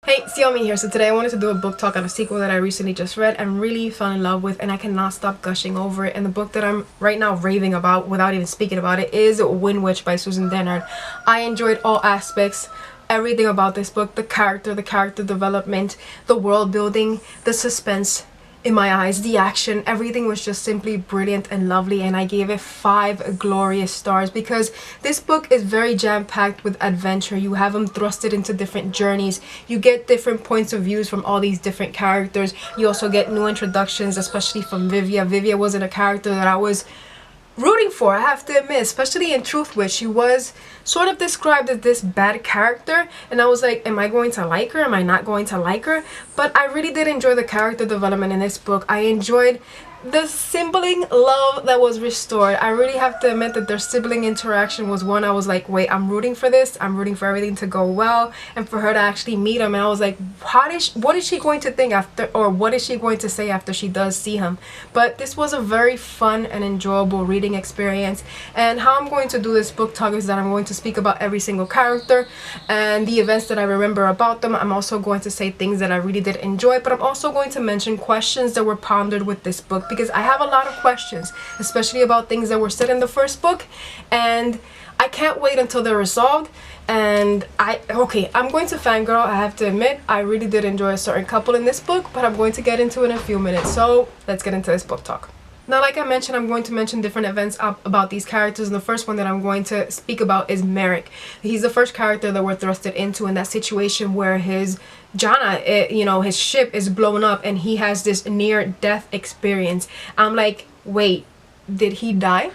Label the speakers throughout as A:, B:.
A: Hey, Xiomy here. So today I wanted to do a book talk on a sequel that I recently just read and really fell in love with, and I cannot stop gushing over it. And the book that I'm right now raving about without even speaking about it is Windwitch by Susan Dennard. I enjoyed all aspects, everything about this book, the character development, the world building, the suspense in my eyes, the action, everything was just simply brilliant and lovely, and I gave it 5 glorious stars because this book is very jam-packed with adventure. You have them thrusted into different journeys, you get different points of views from all these different characters. You also get new introductions, especially from Vivia. Vivia wasn't a character that I was rooting for, I have to admit, especially in Truthwitch. She was sort of described as this bad character, and I was like, am I going to like her? Am I not going to like her? But I really did enjoy the character development in this book. I enjoyed the sibling love that was restored. I really have to admit that their sibling interaction was one I was like, wait, I'm rooting for this. I'm rooting for everything to go well and for her to actually meet him. And I was like, what is she going to think after, or what is she going to say after she does see him? But this was a very fun and enjoyable reading experience. And how I'm going to do this book talk is that I'm going to speak about every single character and the events that I remember about them. I'm also going to say things that I really did enjoy, but I'm also going to mention questions that were pondered with this book, because I have a lot of questions, especially about things that were said in the first book, and I can't wait until they're resolved. And I'm going to fangirl. I have to admit, I really did enjoy a certain couple in this book, but I'm going to get into it in a few minutes. So let's get into this book talk. Now, like I mentioned, I'm going to mention different events about these characters, and the first one that I'm going to speak about is Merrick. He's the first character that we're thrusted into in that situation where his his ship is blown up and he has this near-death experience. I'm like, wait, did he die?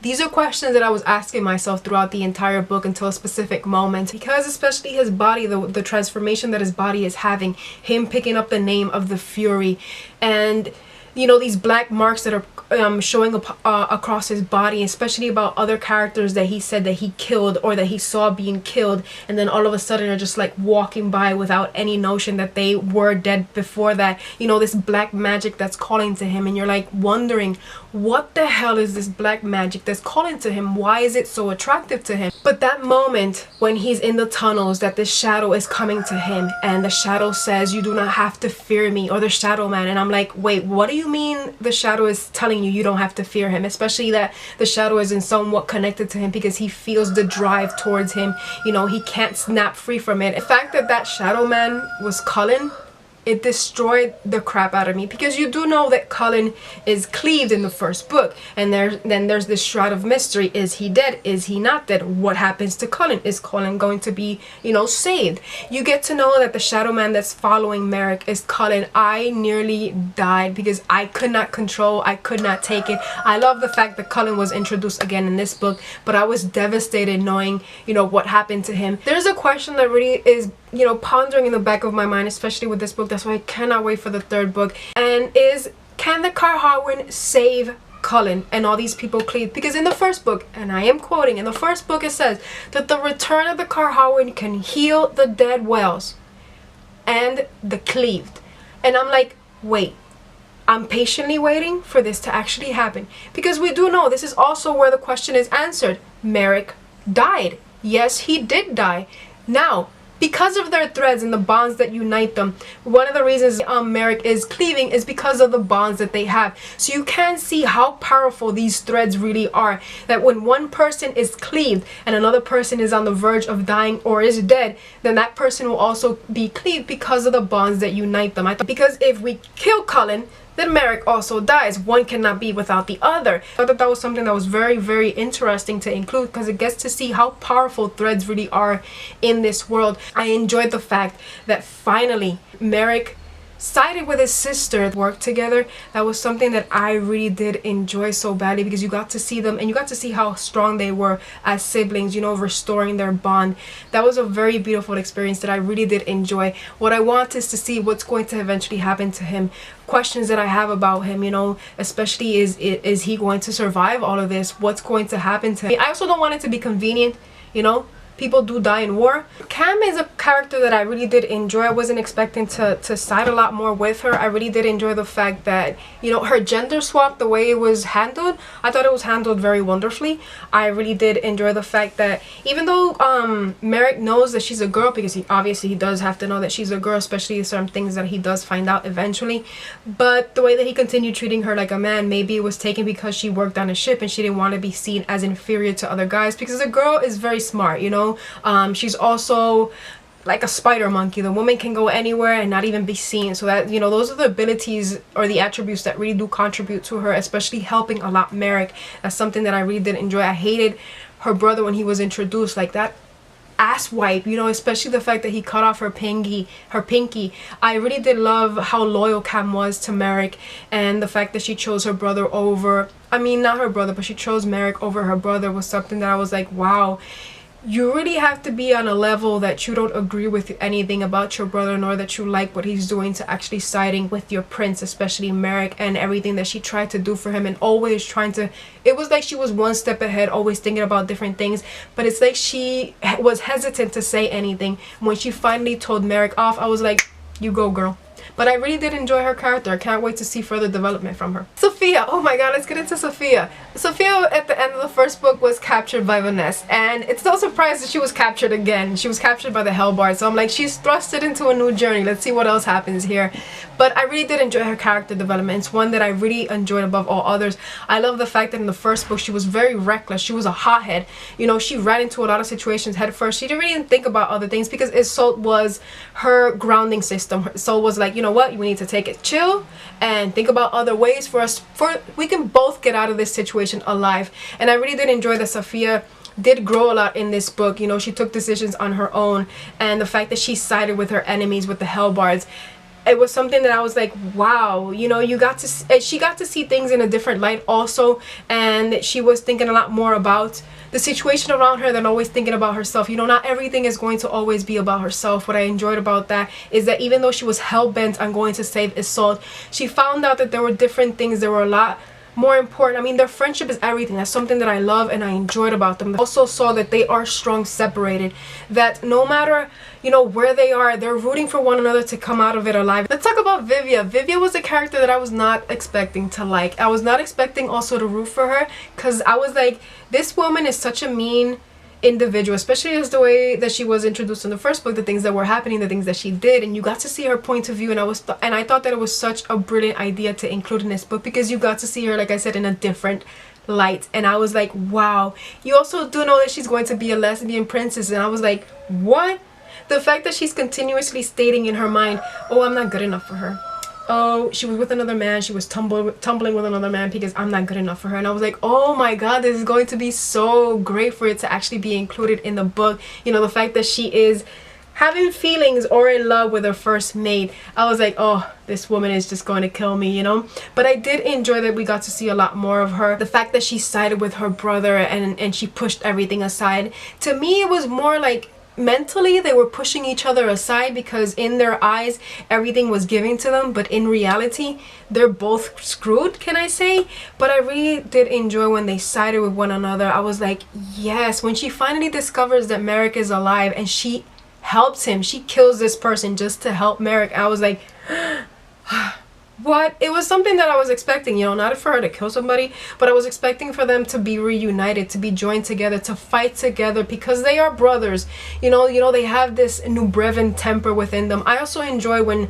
A: These are questions that I was asking myself throughout the entire book until a specific moment, because especially his body, the transformation that his body is having, him picking up the name of the Fury, and these black marks that are showing up across his body, especially about other characters that he said that he killed or that he saw being killed, and then all of a sudden are just like walking by without any notion that they were dead before that. This black magic that's calling to him, and you're like wondering, what the hell is this black magic that's calling to him? Why is it so attractive to him? But that moment when he's in the tunnels, that this shadow is coming to him, and the shadow says, you do not have to fear me, or the shadow man, and I'm like, wait, what do you mean the shadow is telling you don't have to fear him? Especially that the shadow is in somewhat connected to him, because he feels the drive towards him. He can't snap free from it. The fact that shadow man was Cullen, it destroyed the crap out of me, because you do know that Cullen is cleaved in the first book, and then there's this shroud of mystery. Is he dead? Is he not dead? What happens to Cullen? Is Cullen going to be saved? You get to know that the shadow man that's following Merrick is Cullen. I nearly died because I could not control, I could not take it. I love the fact that Cullen was introduced again in this book, but I was devastated knowing what happened to him. There's a question that really is pondering in the back of my mind, especially with this book. That's why I cannot wait for the 3rd book, and is, can the Carharwin save Cullen and all these people cleave? Because in the first book, and I am quoting, in the first book it says that the return of the Carharwin can heal the dead whales and the cleaved. And I'm like, wait, I'm patiently waiting for this to actually happen, because we do know this is also where the question is answered. Merrick died. Yes, he did die. Now, because of their threads and the bonds that unite them, one of the reasons Merrick is cleaving is because of the bonds that they have. So you can see how powerful these threads really are, that when one person is cleaved and another person is on the verge of dying or is dead, then that person will also be cleaved because of the bonds that unite them. Because if we kill Cullen, then Merrick also dies. One cannot be without the other. I thought that was something that was very, very interesting to include, because it gets to see how powerful threads really are in this world. I enjoyed the fact that finally Merrick sided with his sister, worked together. That was something that I really did enjoy so badly, because you got to see them and you got to see how strong they were as siblings, restoring their bond. That was a very beautiful experience that I really did enjoy. What I want is to see what's going to eventually happen to him. Questions that I have about him, especially is he going to survive all of this? What's going to happen to him? I also don't want it to be convenient, people do die in war. Cam is a character that I really did enjoy. I wasn't expecting to side a lot more with her. I really did enjoy the fact that, you know, her gender swap, the way it was handled, I thought it was handled very wonderfully. I really did enjoy the fact that even though Merrick knows that she's a girl, because he does have to know that she's a girl, especially certain things that he does find out eventually, but the way that he continued treating her like a man, maybe it was taken because she worked on a ship and she didn't want to be seen as inferior to other guys, because a girl is very smart, you know. She's also like a spider monkey. The woman can go anywhere and not even be seen. So that, you know, those are the abilities or the attributes that really do contribute to her, especially helping a lot Merrick. That's something that I really did enjoy. I hated her brother when he was introduced, like that ass wipe, you know, especially the fact that he cut off her pinky. I really did love how loyal Cam was to Merrick, and the fact that she chose her brother over, I mean, not her brother, but she chose Merrick over her brother was something that I was like, wow, you really have to be on a level that you don't agree with anything about your brother, nor that you like what he's doing, to actually siding with your prince, especially Merrick, and everything that she tried to do for him, and always trying to, it was like she was one step ahead, always thinking about different things, but it's like she was hesitant to say anything. When she finally told Merrick off, I was like, you go, girl. But I really did enjoy her character. I can't wait to see further development from her. Sophia, oh my god, let's get into Sophia. Sophia at the end of the first book was captured by Vanessa, and it's no surprise that she was captured again. She was captured by the Hellbard, so I'm like, she's thrusted into a new journey. Let's see what else happens here. But I really did enjoy her character development. It's one that I really enjoyed above all others. I love the fact that in the first book she was very reckless. She was a hothead. You know, she ran into a lot of situations head first. She didn't really think about other things because Isolde was her grounding system. Isolde was like, you know what, we need to take it chill and think about other ways for we can both get out of this situation alive. And I really did enjoy that Sophia did grow a lot in this book. You know, she took decisions on her own, and the fact that she sided with her enemies, with the Hellbards, it was something that I was like, wow, you know, she got to see things in a different light also, and she was thinking a lot more about the situation around her than always thinking about herself. You know, not everything is going to always be about herself. What I enjoyed about that is that even though she was hell-bent on going to save Isolde, she found out that there were different things that were a lot more important. I mean, their friendship is everything. That's something that I love and I enjoyed about them. I also saw that they are strong separated, that no matter, you know, where they are, they're rooting for one another to come out of it alive. Let's talk about Vivia. Vivia was a character that I was not expecting to like. I was not expecting also to root for her, because I was like, this woman is such a mean individual, especially as the way that she was introduced in the first book, the things that were happening, the things that she did, and you got to see her point of view, and I thought that it was such a brilliant idea to include in this book, because you got to see her, like I said, in a different light. And I was like, wow. You also do know that she's going to be a lesbian princess, and I was like, what? The fact that she's continuously stating in her mind, oh, I'm not good enough for her. Oh, she was with another man, she was tumbling with another man because I'm not good enough for her. And I was like, oh my god, this is going to be so great for it to actually be included in the book. You know, the fact that she is having feelings or in love with her first mate, I was like, oh, this woman is just going to kill me, you know. But I did enjoy that we got to see a lot more of her. The fact that she sided with her brother and she pushed everything aside, to me it was more like mentally they were pushing each other aside, because in their eyes everything was given to them, but in reality they're both screwed, can I say. But I really did enjoy when they sided with one another. I was like, yes. When she finally discovers that Merrick is alive and she helps him, she kills this person just to help Merrick, I was like, what? It was something that I was expecting, you know, not for her to kill somebody, but I was expecting for them to be reunited, to be joined together, to fight together, because they are brothers. You know, they have this New Brevin temper within them. I also enjoy when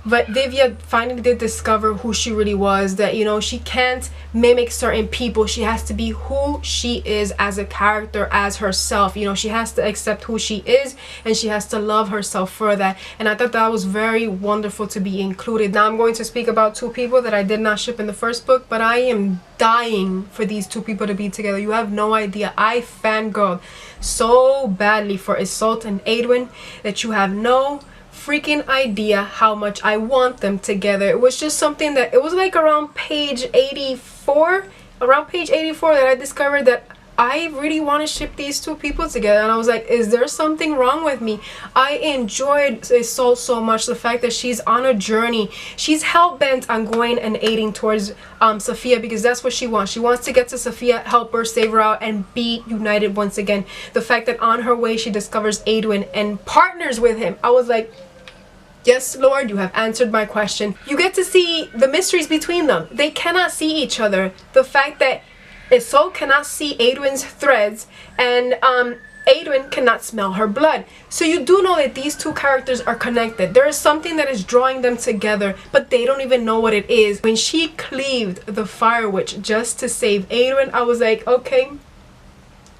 A: but Vivia finally did discover who she really was, that, you know, she can't mimic certain people. She has to be who she is as a character, as herself. You know, she has to accept who she is, and she has to love herself for that. And I thought that was very wonderful to be included. Now I'm going to speak about two people that I did not ship in the first book, but I am dying for these two people to be together. You have no idea. I fangirled so badly for Isolde and Edwin that you have no freaking idea how much I want them together. It was just something that, it was like around page 84 that I discovered that I really want to ship these two people together. And I was like, is there something wrong with me? I enjoyed Isolde so much. The fact that she's on a journey. She's hell-bent on going and aiding towards Sophia, because that's what she wants. She wants to get to Sophia, help her, save her out, and be united once again. The fact that on her way she discovers Adwin and partners with him. I was like, yes, Lord, you have answered my question. You get to see the mysteries between them. They cannot see each other. The fact that Isolde cannot see Adwin's threads, and Adwin cannot smell her blood. So you do know that these two characters are connected. There is something that is drawing them together, but they don't even know what it is. When she cleaved the Fire Witch just to save Adwin, I was like, okay,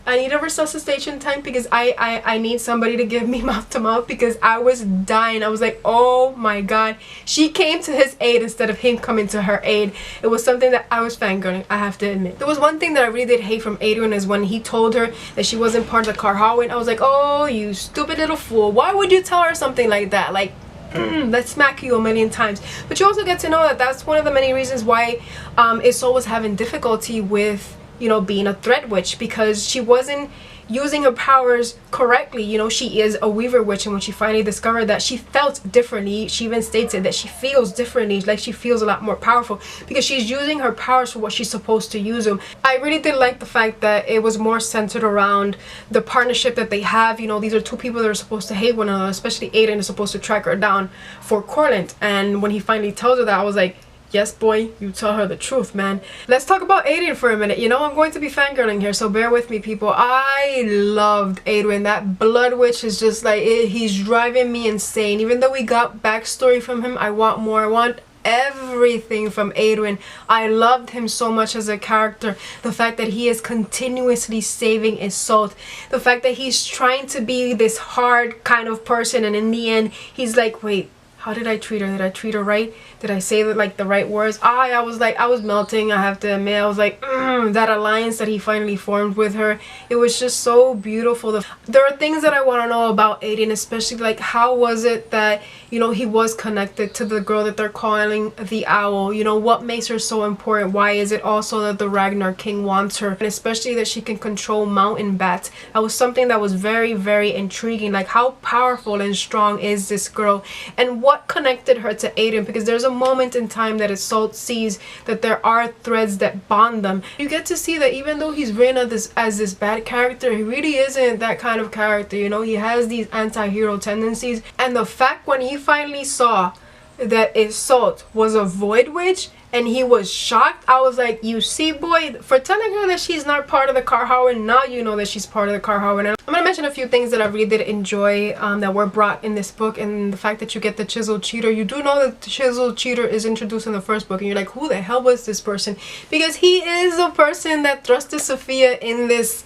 A: I need a resuscitation tank, because I need somebody to give me mouth to mouth, because I was dying. I was like, oh my god. She came to his aid instead of him coming to her aid. It was something that I was fangirling, I have to admit. There was one thing that I really did hate from Adrian, is when he told her that she wasn't part of the Carharwin. I was like, oh, you stupid little fool. Why would you tell her something like that? Like, let's smack you a million times. But you also get to know that that's one of the many reasons why Isolde was having difficulty with, you know, being a thread witch, because she wasn't using her powers correctly. You know, she is a weaver witch, and when she finally discovered that, she felt differently. She even stated that she feels differently, like she feels a lot more powerful, because she's using her powers for what she's supposed to use them. I really did like the fact that it was more centered around the partnership that they have. You know, these are two people that are supposed to hate one another, especially Aiden is supposed to track her down for Corlent, and when he finally tells her that, I was like, yes, boy, you tell her the truth, man. Let's talk about Aiden for a minute. You know, I'm going to be fangirling here, so bear with me, people. I loved Adwin. That Blood Witch is just like, he's driving me insane. Even though we got backstory from him, I want more. I want everything from Adwin. I loved him so much as a character. The fact that he is continuously saving Isolde. The fact that he's trying to be this hard kind of person, and in the end, he's like, wait, how did I treat her? Did I treat her right? Did I say like the right words? I was like, I was melting, I have to admit. I was like, that alliance that he finally formed with her, it was just so beautiful. There are things that I want to know about Aiden, especially like, how was it that, you know, he was connected to the girl that they're calling the Owl? You know, what makes her so important? Why is it also that the Ragnar King wants her? And especially that she can control mountain bats. That was something that was very, very intriguing. Like, how powerful and strong is this girl? And what connected her to Aiden? Because there's a moment in time that Isolde sees that there are threads that bond them. You get to see that even though he's written as this bad character, he really isn't that kind of character. You know, he has these anti-hero tendencies. And the fact when he finally saw that Isolde was a Void Witch and he was shocked, I was like, you see, boy, for telling her that she's not part of the Carharwin, now you know that she's part of the Carharwin. I'm gonna mention a few things that I really did enjoy that were brought in this book, and the fact that you get the Chiseled Cheater. You do know that the Chiseled Cheater is introduced in the first book, and you're like, who the hell was this person? Because he is the person that thrusted Sophia in this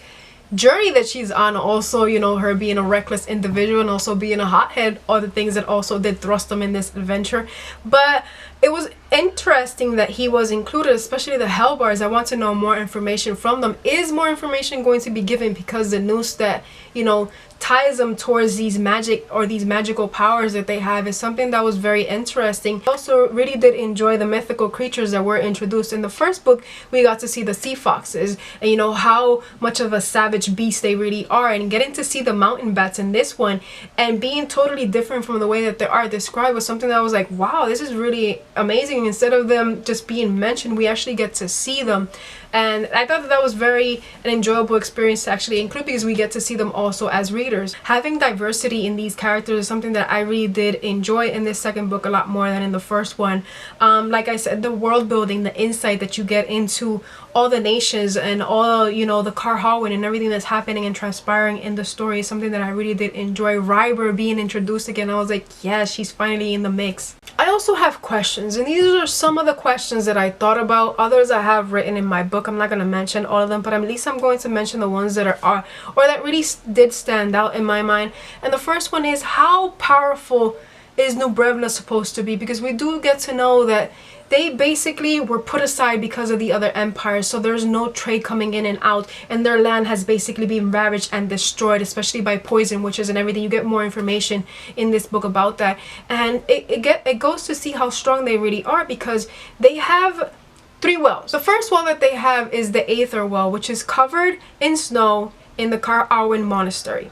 A: journey that she's on. Also, you know, her being a reckless individual and also being a hothead are the things that also did thrust them in this adventure. But it was interesting that he was included, especially the Hellbars. I want to know more information from them. Is more information going to be given? Because the noose that, you know, ties them towards these magic or these magical powers that they have is something that was very interesting. I also really did enjoy the mythical creatures that were introduced. In the first book, we got to see the sea foxes and, you know, how much of a savage beast they really are, and getting to see the mountain bats in this one and being totally different from the way that they are described was something that I was like, wow, this is really amazing. Instead of them just being mentioned, we actually get to see them. And I thought that was very an enjoyable experience to actually include, because we get to see them also as readers. Having diversity in these characters is something that I really did enjoy in this second book a lot more than in the first one. Like I said, the world building, the insight that you get into all the nations and all, you know, the Carharwin and everything that's happening and transpiring in the story is something that I really did enjoy. Ryber being introduced again, I was like, yeah, she's finally in the mix. I also have questions, and these are some of the questions that I thought about. Others I have written in my book. I'm not going to mention all of them, but at least I'm going to mention the ones that are or that really did stand out in my mind. And the first one is, how powerful is New Brevna supposed to be? Because we do get to know that they basically were put aside because of the other empires, so there's no trade coming in and out, and their land has basically been ravaged and destroyed, especially by poison witches and everything. You get more information in this book about that, and it goes to see how strong they really are, because they have 3 wells. The first well that they have is the Aether well, which is covered in snow in the Kar Arwen monastery.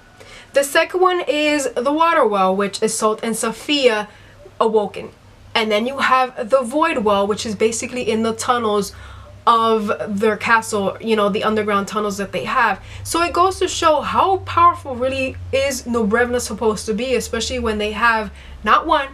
A: The second one is the water well, which is Salt and Sophia awoken. And then you have the Void well, which is basically in the tunnels of their castle, you know, the underground tunnels that they have. So it goes to show how powerful really is Nobrevna supposed to be, especially when they have not 1,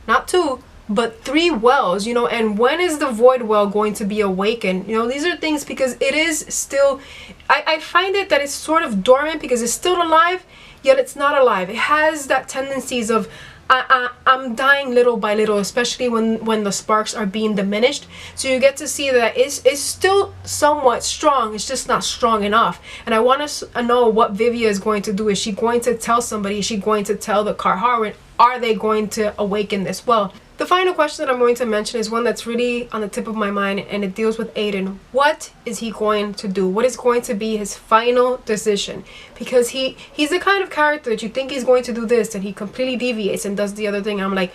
A: not 2, but 3 wells, you know. And when is the Void well going to be awakened? You know, these are things, because it is still, I find it that it's sort of dormant because it's still alive, yet it's not alive. It has that tendencies of I'm dying little by little, especially when the sparks are being diminished. So you get to see that it's still somewhat strong, it's just not strong enough. And I want to know what Vivia is going to do. Is she going to tell somebody? Is she going to tell the Karharwin? Are they going to awaken this well? The final question that I'm going to mention is one that's really on the tip of my mind, and it deals with Aiden. What is he going to do? What is going to be his final decision? Because he's the kind of character that you think he's going to do this, and he completely deviates and does the other thing. I'm like,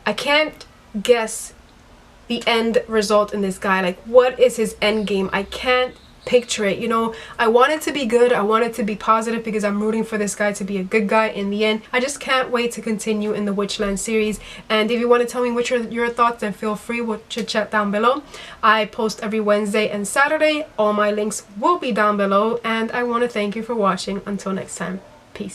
A: I can't guess the end result in this guy. Like, what is his end game? I can't picture it, you know. I want it to be good, I want it to be positive, because I'm rooting for this guy to be a good guy in the end. I just can't wait to continue in the Witchland series. And if you want to tell me what your thoughts, then feel free to chit chat down below. I post every Wednesday and Saturday. All my links will be down below, and I want to thank you for watching. Until next time, peace.